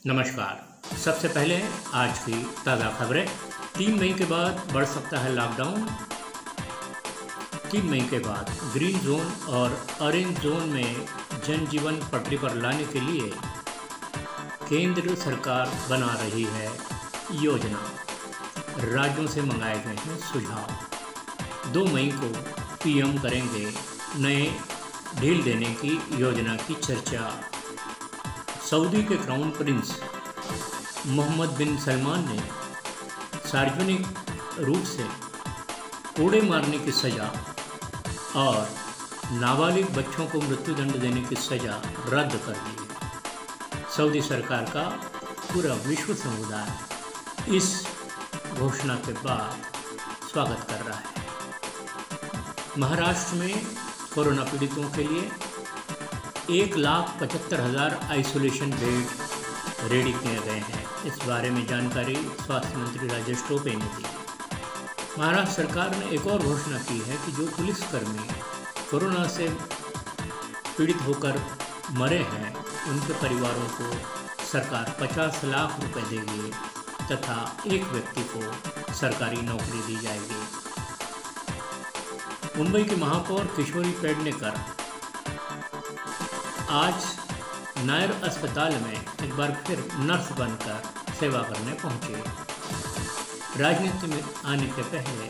नमस्कार। सबसे पहले आज की ताज़ा खबरें। 3 मई के बाद बढ़ सकता है लॉकडाउन। 3 मई के बाद ग्रीन जोन और ऑरेंज जोन में जनजीवन पटरी पर लाने के लिए केंद्र सरकार बना रही है योजना। राज्यों से मंगाए गए हैं सुझाव। 2 मई को पीएम करेंगे नए ढील देने की योजना की चर्चा। सऊदी के क्राउन प्रिंस मोहम्मद बिन सलमान ने सार्वजनिक रूप से कोड़े मारने की सज़ा और नाबालिग बच्चों को मृत्युदंड देने की सज़ा रद्द कर दी है। सऊदी सरकार का पूरा विश्व समुदाय इस घोषणा के बाद स्वागत कर रहा है। महाराष्ट्र में कोरोना पीड़ितों के लिए 1,75,000 आइसोलेशन बेड रेडी किए गए हैं। इस बारे में जानकारी स्वास्थ्य मंत्री राजेश टोपे ने दी। महाराष्ट्र सरकार ने एक और घोषणा की है कि जो पुलिसकर्मी कोरोना से पीड़ित होकर मरे हैं उनके परिवारों को सरकार 50 लाख रुपए देगी तथा एक व्यक्ति को सरकारी नौकरी दी जाएगी। मुंबई के महापौर किशोरी पेडनेकर आज नायर अस्पताल में एक बार फिर नर्स बनकर सेवा करने पहुंचे। राजनीति में आने के पहले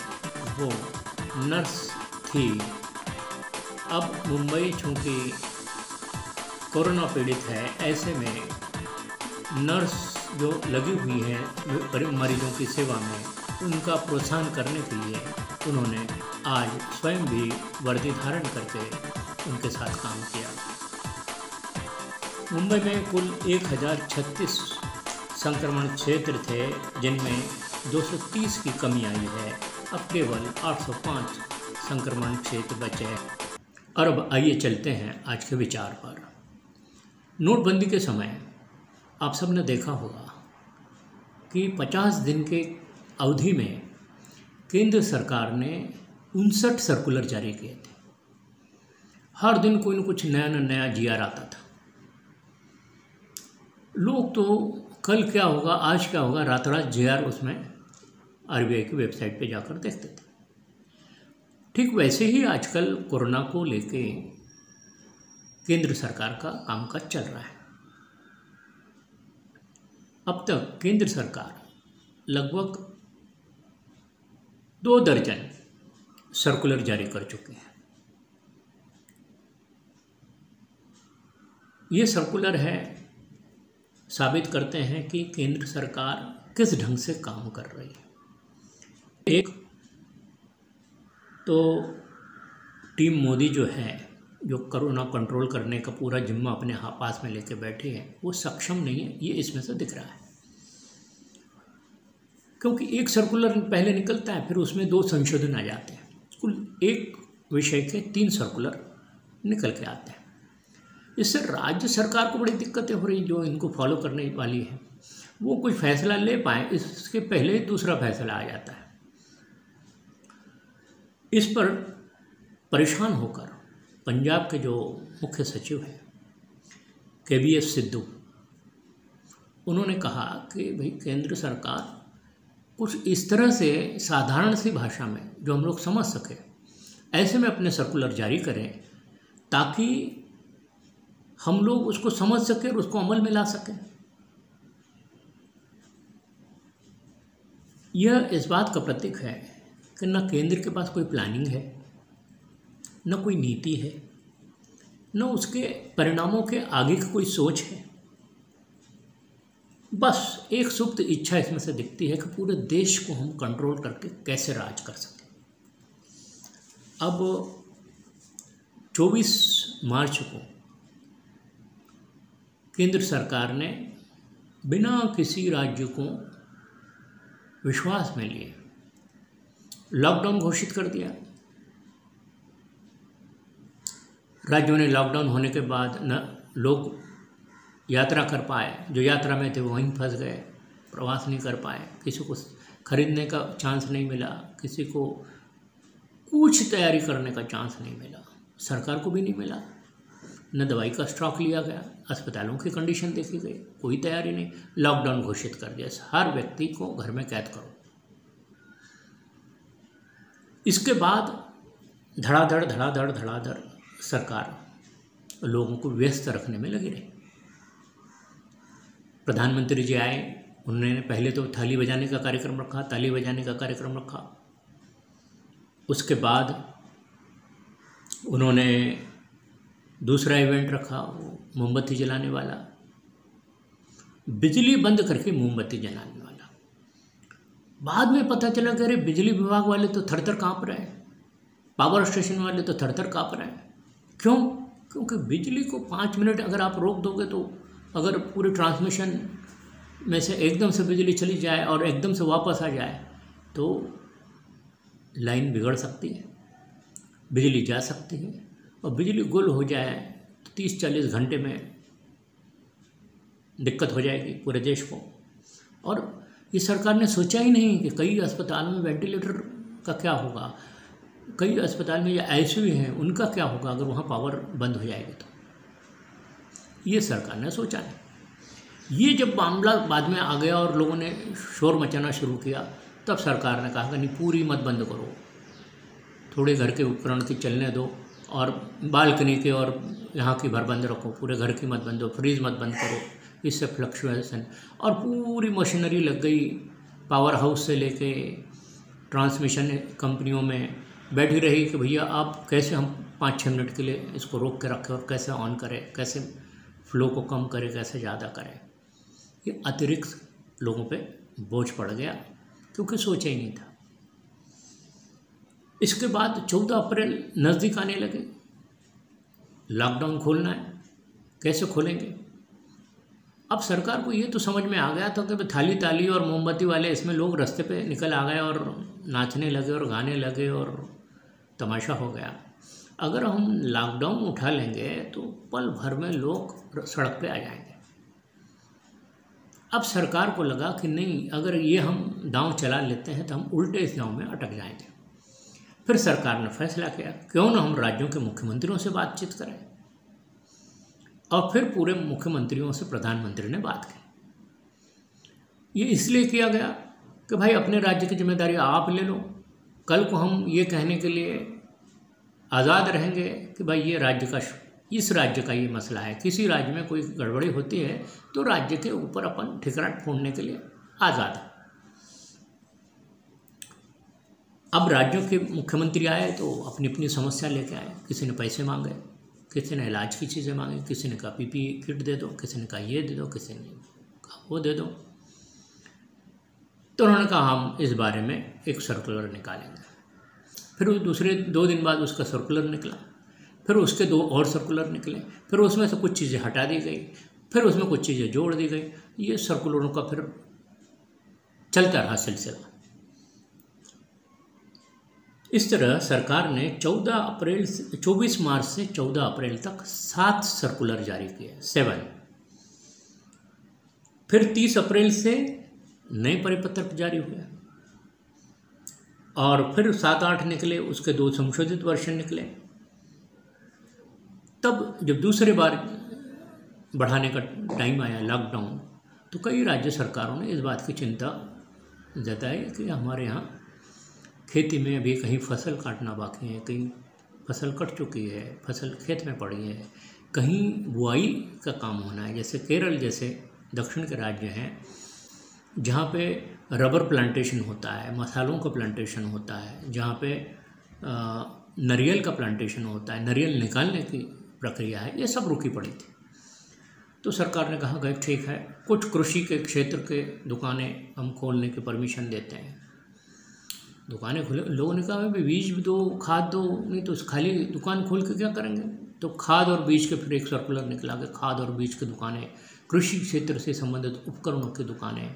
वो नर्स थी। अब मुंबई चूँकि कोरोना पीड़ित है, ऐसे में नर्स जो लगी हुई है मरीजों की सेवा में, उनका प्रोत्साहन करने के लिए उन्होंने आज स्वयं भी वर्दी धारण करके उनके साथ काम किया। मुंबई में कुल 1036 संक्रमण क्षेत्र थे, जिनमें 230 की कमी आई है। अब केवल 805 संक्रमण क्षेत्र बचे हैं। और अब आइए चलते हैं आज के विचार पर। नोटबंदी के समय आप सबने देखा होगा कि 50 दिन के अवधि में केंद्र सरकार ने 59 सर्कुलर जारी किए थे। हर दिन कोई न कुछ नया न नया जीआर आता था। लोग तो कल क्या होगा, आज क्या होगा, रात रात जीआर उसमें आरबीआई की वेबसाइट पे जाकर देखते थे। ठीक वैसे ही आजकल कोरोना को लेके केंद्र सरकार का कामकाज चल रहा है। अब तक केंद्र सरकार लगभग 2 दर्जन सर्कुलर जारी कर चुके हैं। ये सर्कुलर है साबित करते हैं कि केंद्र सरकार किस ढंग से काम कर रही है। एक तो टीम मोदी जो है, जो कोरोना कंट्रोल करने का पूरा जिम्मा अपने पास में लेके बैठे हैं, वो सक्षम नहीं है, ये इसमें से दिख रहा है। क्योंकि एक सर्कुलर पहले निकलता है, फिर उसमें 2 संशोधन आ जाते हैं। कुल एक विषय के 3 सर्कुलर निकल के आते हैं। इससे राज्य सरकार को बड़ी दिक्कतें हो रही, जो इनको फॉलो करने वाली है। वो कोई फैसला ले पाए, इसके पहले दूसरा फैसला आ जाता है। इस पर परेशान होकर पंजाब के जो मुख्य सचिव हैं केवीएस सिद्धू, उन्होंने कहा कि भाई केंद्र सरकार कुछ इस तरह से साधारण सी भाषा में जो हम लोग समझ सकें, ऐसे में अपने सर्कुलर जारी करें ताकि हम लोग उसको समझ सकें और उसको अमल में ला सकें। यह इस बात का प्रतीक है कि न केंद्र के पास कोई प्लानिंग है, न कोई नीति है, न उसके परिणामों के आगे की कोई सोच है। बस एक सुप्त इच्छा इसमें से दिखती है कि पूरे देश को हम कंट्रोल करके कैसे राज कर सकें। अब 24 मार्च को केंद्र सरकार ने बिना किसी राज्य को विश्वास में लिए लॉकडाउन घोषित कर दिया। राज्यों ने लॉकडाउन होने के बाद न लोग यात्रा कर पाए, जो यात्रा में थे वो वहीं फंस गए, प्रवास नहीं कर पाए, किसी को खरीदने का चांस नहीं मिला, किसी को कुछ तैयारी करने का चांस नहीं मिला, सरकार को भी नहीं मिला। न दवाई का स्टॉक लिया गया, अस्पतालों की कंडीशन देखी गई, कोई तैयारी नहीं, लॉकडाउन घोषित कर दिया, हर व्यक्ति को घर में कैद करो। इसके बाद धड़ाधड़ सरकार लोगों को व्यस्त रखने में लगी रही। प्रधानमंत्री जी आए, उन्होंने पहले तो थाली बजाने का कार्यक्रम रखा, ताली बजाने का कार्यक्रम रखा। उसके बाद उन्होंने दूसरा इवेंट रखा, वो मोमबत्ती जलाने वाला, बिजली बंद करके मोमबत्ती जलाने वाला। बाद में पता चला कि अरे बिजली विभाग वाले तो थर-थर काँप रहे हैं, पावर स्टेशन वाले तो थर-थर काँप रहे हैं। क्यों? क्योंकि बिजली को 5 मिनट अगर आप रोक दोगे तो अगर पूरे ट्रांसमिशन में से एकदम से बिजली चली जाए और एकदम से वापस आ जाए तो लाइन बिगड़ सकती है, बिजली जा सकती है, और बिजली गुल हो जाए तो 30-40 घंटे में दिक्कत हो जाएगी पूरे देश को। और ये सरकार ने सोचा ही नहीं कि कई अस्पतालों में वेंटिलेटर का क्या होगा, कई अस्पताल में या आईसीयू हैं उनका क्या होगा अगर वहाँ पावर बंद हो जाएगी तो। ये सरकार ने सोचा नहीं। ये जब मामला बाद में आ गया और लोगों ने शोर मचाना शुरू किया, तब सरकार ने कहा कि नहीं, पूरी मत बंद करो, थोड़े घर के उपकरण की चलने दो, और बालकनी के और यहाँ की भर बंद रखो, पूरे घर की मत बंद दो, फ्रीज मत बंद करो, इससे फ्लक्चुएशन। और पूरी मशीनरी लग गई, पावर हाउस से लेके ट्रांसमिशन कंपनियों में बैठी रही कि भैया आप कैसे हम 5-6 मिनट के लिए इसको रोक के रखें और कैसे ऑन करें, कैसे फ्लो को कम करें, कैसे ज़्यादा करें। ये अतिरिक्त लोगों पे बोझ पड़ गया क्योंकि सोचा ही नहीं था। इसके बाद 14 अप्रैल नज़दीक आने लगे, लॉकडाउन खोलना है, कैसे खोलेंगे। अब सरकार को ये तो समझ में आ गया था कि थाली ताली और मोमबत्ती वाले इसमें लोग रास्ते पे निकल आ गए और नाचने लगे और गाने लगे और तमाशा हो गया। अगर हम लॉकडाउन उठा लेंगे तो पल भर में लोग सड़क पे आ जाएंगे। अब सरकार को लगा कि नहीं, अगर ये हम दांव चला लेते हैं तो हम उल्टे इस दांव में अटक जाएंगे। फिर सरकार ने फैसला किया, क्यों ना हम राज्यों के मुख्यमंत्रियों से बातचीत करें, और फिर पूरे मुख्यमंत्रियों से प्रधानमंत्री ने बात की। ये इसलिए किया गया कि भाई अपने राज्य की जिम्मेदारी आप ले लो, कल को हम ये कहने के लिए आज़ाद रहेंगे कि भाई ये राज्य का, इस राज्य का ये मसला है। किसी राज्य में कोई गड़बड़ी होती है तो राज्य के ऊपर अपन ठिकराट फोड़ने के लिए आज़ाद है। अब राज्यों के मुख्यमंत्री आए तो अपनी अपनी समस्या लेके आए, किसी ने पैसे मांगे, किसी ने इलाज की चीज़ें मांगी, किसी ने कहा पीपीई किट दे दो, किसी ने कहा ये दे दो, किसी ने कहा वो दे दो। तो उन्होंने कहा हम इस बारे में एक सर्कुलर निकालेंगे। फिर दूसरे 2 दिन बाद उसका सर्कुलर निकला, फिर उसके 2 और सर्कुलर निकले, फिर उसमें से कुछ चीज़ें हटा दी गई, फिर उसमें कुछ चीज़ें जोड़ दी गई। ये सर्कुलरों का फिर चलता रहा सिलसिला। इस तरह सरकार ने 24 मार्च से 14 अप्रैल तक 7 सर्कुलर जारी किए, 7। फिर 30 अप्रैल से नए परिपत्र जारी हुए, और फिर 7-8 निकले, उसके 2 संशोधित वर्षन निकले। तब जब दूसरे बार बढ़ाने का टाइम आया लॉकडाउन, तो कई राज्य सरकारों ने इस बात की चिंता जताई कि हमारे यहाँ खेती में अभी कहीं फसल काटना बाकी है, कहीं फसल कट चुकी है, फसल खेत में पड़ी है, कहीं बुआई का काम होना है। जैसे केरल जैसे दक्षिण के राज्य हैं जहाँ पे रबर प्लांटेशन होता है, मसालों का प्लांटेशन होता है, जहाँ पे नारियल का प्लांटेशन होता है, नारियल निकालने की प्रक्रिया है, ये सब रुकी पड़ी थी। तो सरकार ने कहा गए ठीक है, कुछ कृषि के क्षेत्र के दुकानें हम खोलने की परमिशन देते हैं। दुकानें खुले, लोगों ने कहा भाई बीज दो, खाद दो, नहीं तो खाली दुकान खोल के क्या करेंगे। तो खाद और बीज के फिर एक सर्कुलर निकला कि खाद और बीज की दुकानें, कृषि क्षेत्र से संबंधित उपकरणों की दुकानें,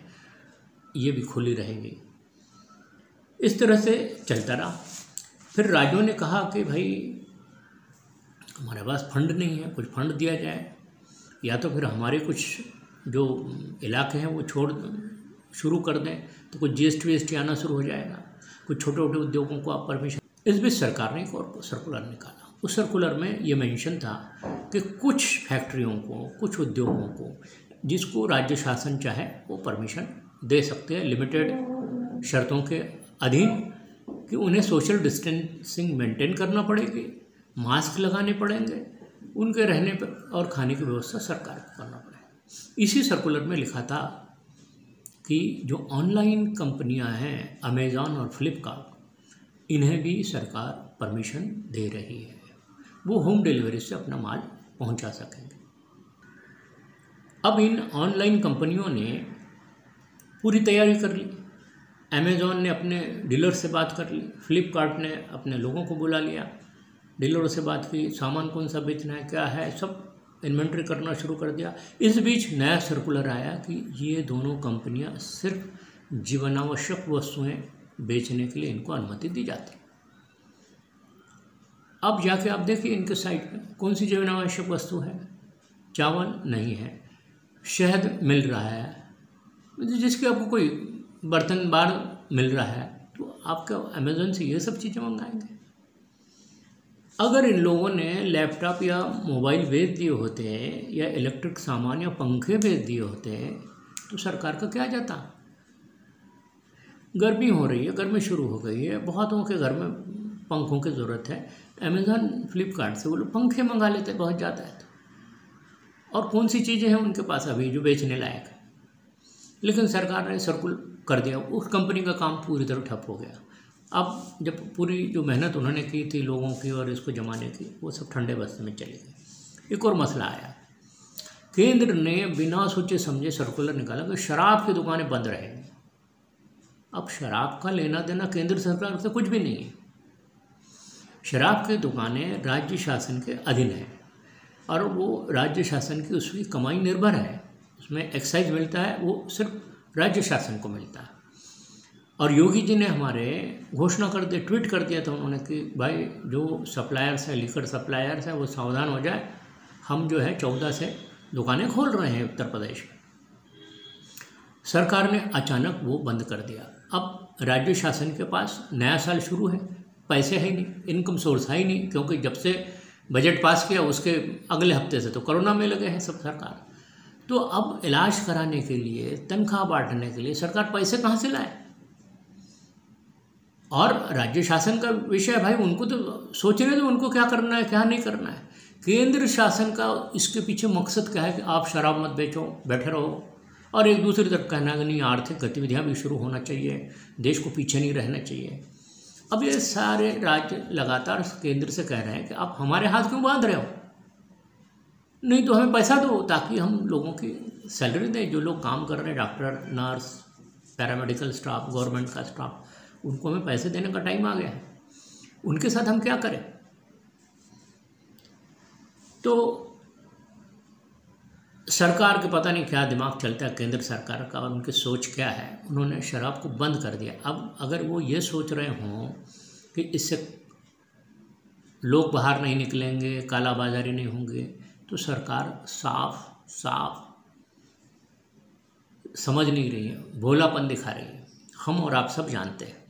ये भी खुली रहेंगी। इस तरह से चलता रहा। फिर राज्यों ने कहा कि भाई हमारे पास फंड नहीं है, कुछ फंड दिया जाए, या तो फिर हमारे कुछ जो इलाके हैं वो शुरू कर दें, तो कुछ जीएसटी आना शुरू हो जाएगा, कुछ छोटे छोटे उद्योगों को आप परमिशन। इस बीच सरकार ने एक और सर्कुलर निकाला उस सर्कुलर में ये मेंशन था कि कुछ फैक्ट्रियों को, कुछ उद्योगों को जिसको राज्य शासन चाहे वो परमिशन दे सकते हैं लिमिटेड शर्तों के अधीन, कि उन्हें सोशल डिस्टेंसिंग मेंटेन करना पड़ेगी, मास्क लगाने पड़ेंगे, उनके रहने पर और खाने की व्यवस्था सरकार को करना पड़ेगा। इसी सर्कुलर में लिखा था कि जो ऑनलाइन कंपनियां हैं अमेज़ॉन और फ्लिपकार्ट, इन्हें भी सरकार परमिशन दे रही है, वो होम डिलीवरी से अपना माल पहुंचा सकेंगे। अब इन ऑनलाइन कंपनियों ने पूरी तैयारी कर ली। अमेज़ॉन ने अपने डीलर से बात कर ली, फ्लिपकार्ट ने अपने लोगों को बुला लिया, डीलरों से बात की, सामान कौन सा बेचना है, क्या है, सब इन्वेंट्री करना शुरू कर दिया। इस बीच नया सर्कुलर आया कि ये दोनों कंपनियां सिर्फ जीवनावश्यक वस्तुएं बेचने के लिए इनको अनुमति दी जाती। अब जाके आप देखिए इनके साइट पे कौन सी जीवनावश्यक वस्तु है। चावल नहीं है, शहद मिल रहा है, जिसके आपको कोई बर्तन बार मिल रहा है, तो आपका अमेज़न से ये सब चीज़ें मंगाएंगे। अगर इन लोगों ने लैपटॉप या मोबाइल बेच दिए होते या इलेक्ट्रिक सामान या पंखे बेच दिए होते तो सरकार का क्या जाता। गर्मी हो रही है, गर्मी शुरू हो गई है, बहुतों के घर में पंखों की ज़रूरत है, अमेज़न फ्लिपकार्ट से वो लोग पंखे मंगा लेते बहुत ज़्यादा है तो। और कौन सी चीज़ें हैं उनके पास अभी जो बेचने लायक है, लेकिन सरकार ने सर्कुल कर दिया, उस कंपनी का काम पूरी तरह ठप हो गया। अब जब पूरी जो मेहनत उन्होंने की थी लोगों की और इसको जमाने की, वो सब ठंडे बस्ते में चली गई। एक और मसला आया, केंद्र ने बिना सोचे समझे सर्कुलर निकाला कि शराब की दुकानें बंद रहेंगी। अब शराब का लेना देना केंद्र सरकार से कुछ भी नहीं है। शराब की दुकानें राज्य शासन के अधीन है और वो राज्य शासन की उसकी कमाई निर्भर है, उसमें एक्साइज मिलता है, वो सिर्फ राज्य शासन को मिलता है। और योगी जी ने हमारे घोषणा कर दिया, ट्वीट कर दिया था उन्होंने कि भाई जो सप्लायर्स हैं, लीकर सप्लायर्स हैं, वो सावधान हो जाए, हम जो है 14 से दुकानें खोल रहे हैं उत्तर प्रदेश में। सरकार ने अचानक वो बंद कर दिया। अब राज्य शासन के पास नया साल शुरू है, पैसे है नहीं, इनकम सोर्स है ही नहीं, क्योंकि जब से बजट पास किया उसके अगले हफ्ते से तो कोरोना में लगे हैं सब सरकार। तो अब इलाज कराने के लिए, तनख्वाह बांटने के लिए सरकार पैसे कहाँ से लाए। और राज्य शासन का विषय भाई, उनको तो सोचने दो उनको क्या करना है क्या नहीं करना है। केंद्र शासन का इसके पीछे मकसद क्या है कि आप शराब मत बेचो, बैठे रहो, और एक दूसरी तरफ कहना कि नहीं आर्थिक गतिविधियां भी शुरू होना चाहिए, देश को पीछे नहीं रहना चाहिए। अब ये सारे राज्य लगातार केंद्र से कह रहे हैं कि आप हमारे हाथ क्यों बांध रहे हो, नहीं तो हमें पैसा दो ताकि हम लोगों की सैलरी दें। जो लोग काम कर रहे हैं, doctor, nurse, paramedical staff, government का स्टाफ, उनको हमें पैसे देने का टाइम आ गया है, उनके साथ हम क्या करें। तो सरकार के पता नहीं क्या दिमाग चलता है केंद्र सरकार का और उनकी सोच क्या है, उन्होंने शराब को बंद कर दिया। अब अगर वो ये सोच रहे हों कि इससे लोग बाहर नहीं निकलेंगे, कालाबाजारी नहीं होंगे, तो सरकार साफ साफ समझ नहीं रही है, भोलापन दिखा रही है। हम और आप सब जानते हैं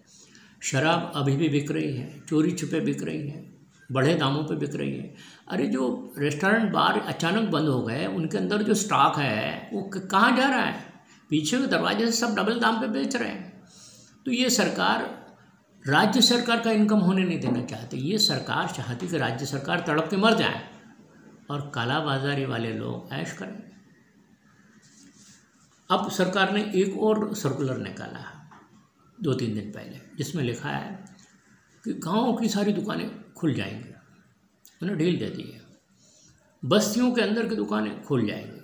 शराब अभी भी बिक रही है, चोरी छुपे बिक रही है, बड़े दामों पे बिक रही है। अरे जो रेस्टोरेंट बार अचानक बंद हो गए, उनके अंदर जो स्टॉक है वो कहाँ जा रहा है, पीछे के दरवाजे से सब डबल दाम पे बेच रहे हैं। तो ये सरकार, राज्य सरकार का इनकम होने नहीं देना चाहती। ये सरकार चाहती कि राज्य सरकार तड़प के मर जाए और कालाबाजारी वाले लोग ऐश करें। अब सरकार ने एक और सर्कुलर निकाला है 2-3 दिन पहले, जिसमें लिखा है कि गाँव की सारी दुकानें खुल जाएंगी, उन्हें ढील दे दी है। बस्तियों के अंदर की दुकानें खुल जाएंगी,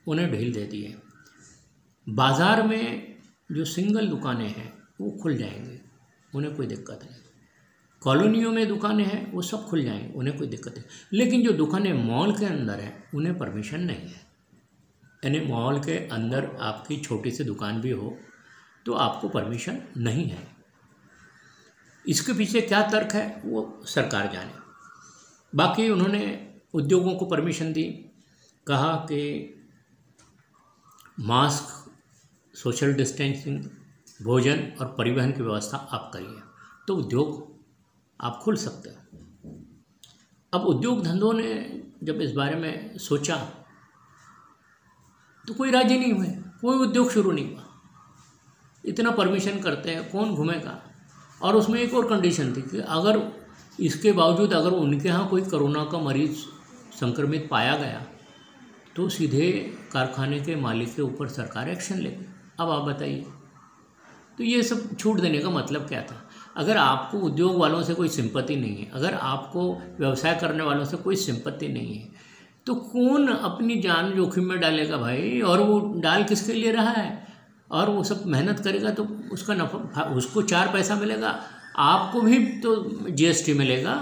उन्हें ढील दे दी है। बाज़ार में जो सिंगल दुकानें हैं वो खुल जाएंगी, उन्हें कोई दिक्कत नहीं। कॉलोनियों में दुकानें हैं वो सब खुल जाएंगी, उन्हें कोई दिक्कत नहीं। लेकिन जो दुकानें मॉल के अंदर हैं उन्हें परमिशन नहीं है। यानी मॉल के अंदर आपकी छोटी सी दुकान भी हो तो आपको परमिशन नहीं है। इसके पीछे क्या तर्क है वो सरकार जाने। बाकी उन्होंने उद्योगों को परमिशन दी, कहा कि मास्क, सोशल डिस्टेंसिंग, भोजन और परिवहन की व्यवस्था आप करिए तो उद्योग आप खुल सकते हैं। अब उद्योग धंधों ने जब इस बारे में सोचा तो कोई राजी नहीं हुए, कोई उद्योग शुरू नहीं हुआ। इतना परमिशन करते हैं, कौन घूमेगा। और उसमें एक और कंडीशन थी कि अगर इसके बावजूद अगर उनके यहाँ कोई कोरोना का मरीज संक्रमित पाया गया तो सीधे कारखाने के मालिक के ऊपर सरकार एक्शन लेगी। अब आप बताइए, तो ये सब छूट देने का मतलब क्या था? अगर आपको उद्योग वालों से कोई सिंपत्ति नहीं है, अगर आपको व्यवसाय करने वालों से कोई सिंपत्ति नहीं है, तो कौन अपनी जान जोखिम में डालेगा भाई? और वो डाल किसके लिए रहा है? और वो सब मेहनत करेगा तो उसका नफा, उसको 4 पैसा मिलेगा, आपको भी तो GST मिलेगा।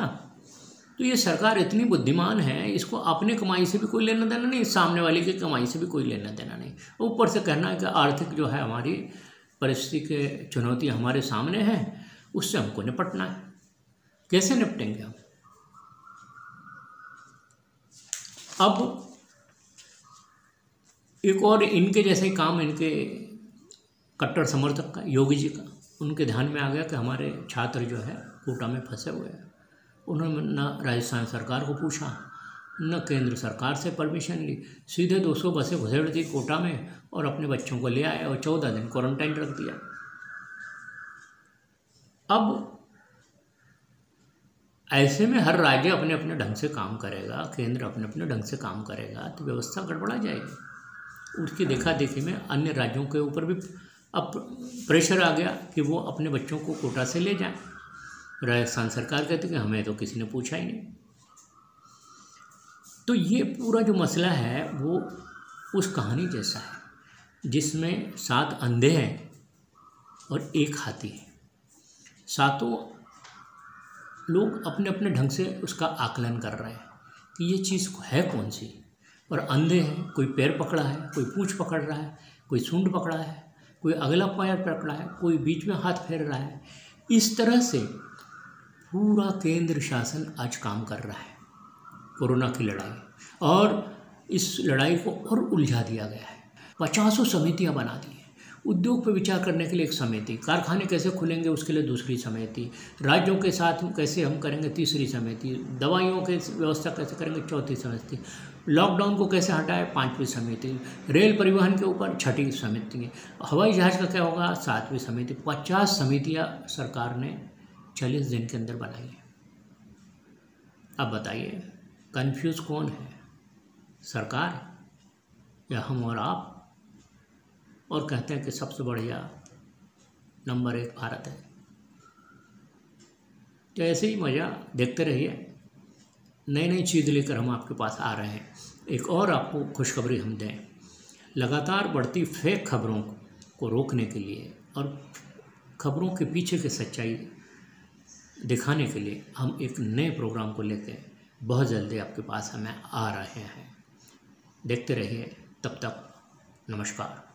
तो ये सरकार इतनी बुद्धिमान है, इसको अपने कमाई से भी कोई लेना देना नहीं, सामने वाले की कमाई से भी कोई लेना देना नहीं। ऊपर से कहना है कि आर्थिक जो है हमारी परिस्थिति के चुनौती हमारे सामने है, उससे हमको निपटना है। कैसे निपटेंगे हम? अब एक और इनके जैसे काम, इनके कट्टर समर्थक का, योगी जी का, उनके ध्यान में आ गया कि हमारे छात्र जो है कोटा में फंसे हुए हैं। उन्होंने न राजस्थान सरकार को पूछा, न केंद्र सरकार से परमिशन ली, सीधे 200 बसें घुसेड़ दी कोटा में और अपने बच्चों को ले आए और 14 दिन क्वारंटाइन रख दिया। अब ऐसे में हर राज्य अपने अपने ढंग से काम करेगा, केंद्र अपने अपने ढंग से काम करेगा, तो व्यवस्था गड़बड़ा जाएगी। उसकी देखा देखी में अन्य राज्यों के ऊपर भी अब प्रेशर आ गया कि वो अपने बच्चों को कोटा से ले जाएं। राजस्थान सरकार कहती कि हमें तो किसी ने पूछा ही नहीं। तो ये पूरा जो मसला है वो उस कहानी जैसा है जिसमें 7 अंधे हैं और 1 हाथी है। सातों लोग अपने अपने ढंग से उसका आकलन कर रहे हैं कि ये चीज़ है कौन सी। और अंधे हैं, कोई पैर पकड़ा है, कोई पूँछ पकड़ रहा है, कोई सूंड पकड़ा है, कोई अगला पैर पकड़ा है, कोई बीच में हाथ फेर रहा है। इस तरह से पूरा केंद्र शासन आज काम कर रहा है कोरोना की लड़ाई, और इस लड़ाई को और उलझा दिया गया है। 50 समितियां बना दी हैं। उद्योग पर विचार करने के लिए एक समिति, कारखाने कैसे खुलेंगे उसके लिए दूसरी समिति, राज्यों के साथ कैसे हम करेंगे तीसरी समिति, दवाइयों के व्यवस्था कैसे करेंगे चौथी समिति, लॉकडाउन को कैसे हटाए 5वीं समिति, रेल परिवहन के ऊपर 6ठी समिति, हवाई जहाज़ का क्या होगा 7वीं समिति। 50 समितियाँ सरकार ने 40 दिन के अंदर बनाई है। अब बताइए कंफ्यूज कौन है, सरकार या हम और आप? और कहते हैं कि सबसे बढ़िया नंबर 1 भारत है। तो ऐसे ही मज़ा देखते रहिए, नई नई चीज़ लेकर हम आपके पास आ रहे हैं। एक और आपको खुशखबरी हम दें, लगातार बढ़ती फेक खबरों को रोकने के लिए और खबरों के पीछे की सच्चाई दिखाने के लिए हम एक नए प्रोग्राम को लेकर बहुत जल्दी आपके पास हमें आ रहे हैं। देखते रहिए, तब तक नमस्कार।